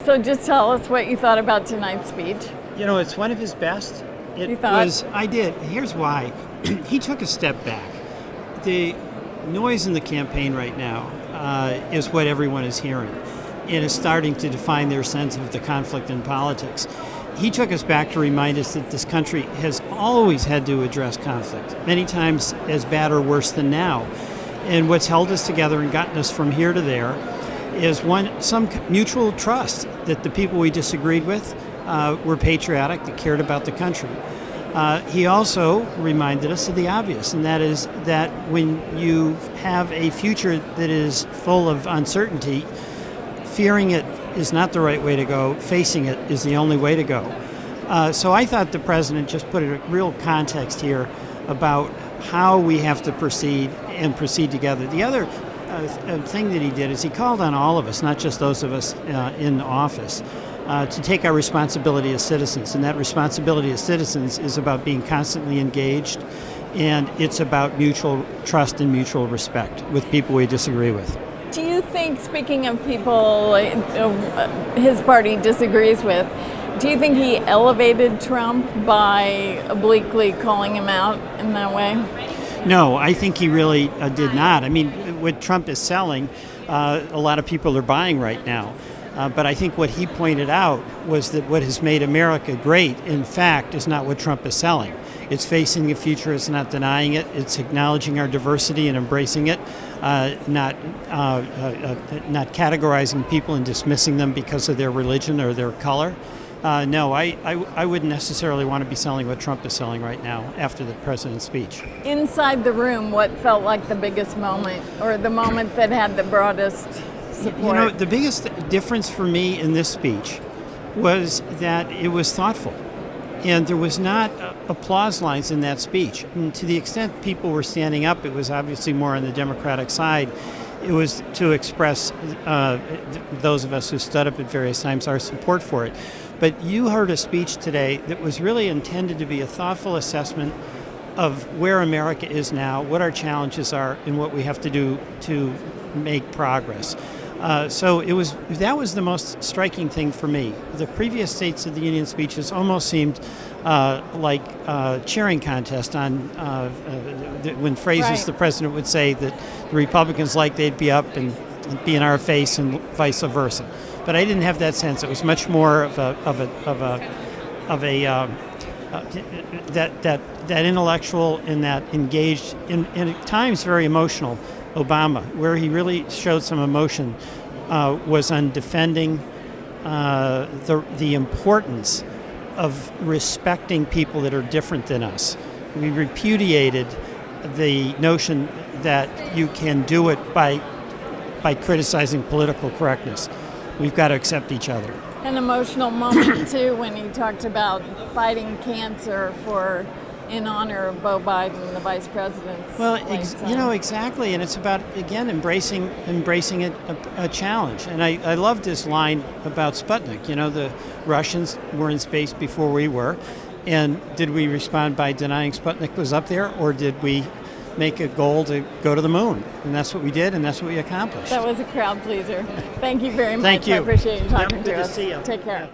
So just tell us what you thought about tonight's speech. You know, it's one of his best. You thought? I did. Here's why. He took a step back. The noise in the campaign right now is what everyone is hearing, and is starting to define their sense of the conflict in politics. He took us back to remind us that this country has always had to address conflict, many times as bad or worse than now. And what's held us together and gotten us from here to there is some mutual trust that the people we disagreed with were patriotic, that cared about the country. He also reminded us of the obvious, and that is that when you have a future that is full of uncertainty, fearing it is not the right way to go. Facing it is the only way to go. So I thought the president just put a real context here about how we have to proceed together. The other thing that he did is he called on all of us, not just those of us in office, to take our responsibility as citizens. And that responsibility as citizens is about being constantly engaged, and it's about mutual trust and mutual respect with people we disagree with. Do you think, speaking of people his party disagrees with, do you think he elevated Trump by obliquely calling him out in that way? No, I think he really did not. I mean, what Trump is selling, a lot of people are buying right now. But I think what he pointed out was that what has made America great, in fact, is not what Trump is selling. It's facing the future, it's not denying it, it's acknowledging our diversity and embracing it, not categorizing people and dismissing them because of their religion or their color. No, I wouldn't necessarily want to be selling what Trump is selling right now after the president's speech. Inside the room, what felt like the biggest moment, or the moment that had the broadest support? You know, the biggest difference for me in this speech was that it was thoughtful. And there was not applause lines in that speech. And to the extent people were standing up, it was obviously more on the Democratic side. It was to express, those of us who stood up at various times, our support for it. But you heard a speech today that was really intended to be a thoughtful assessment of where America is now, what our challenges are, and what we have to do to make progress. So that was the most striking thing for me. The previous States of the Union speeches almost seemed like a cheering contest on when phrases Right. the president would say that the Republicans like they'd be up and be in our face and vice versa. But I didn't have that sense. It was much more of that intellectual and that engaged and at times very emotional Obama, where he really showed some emotion, was on defending the importance of respecting people that are different than us. We repudiated the notion that you can do it by criticizing political correctness. We've got to accept each other. An emotional moment, too, when he talked about fighting cancer in honor of Beau Biden, the vice president's lifetime. Exactly. And it's about, again, embracing a challenge. And I love this line about Sputnik. You know, the Russians were in space before we were. And did we respond by denying Sputnik was up there, or did we make a goal to go to the moon? And that's what we did, and that's what we accomplished. That was a crowd pleaser. Thank you very much. Thank you. I appreciate you talking Good to us. to see you. Take care.